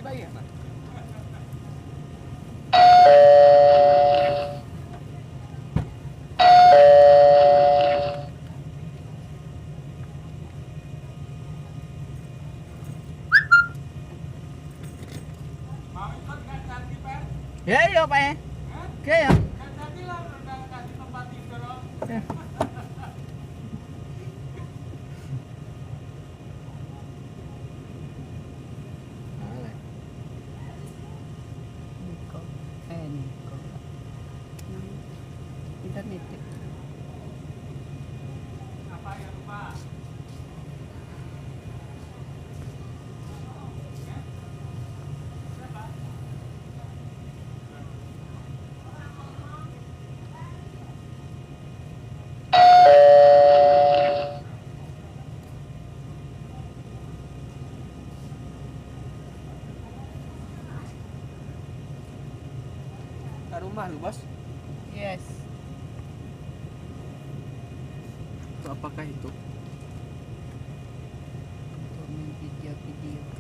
dibayar. Ya iya Pak ya. Oke ya. Ya. Niko. Niko. Internet. Apa ya lupa? Ke rumah lu, Bos. Yes. Apakah itu? Untuk video-video.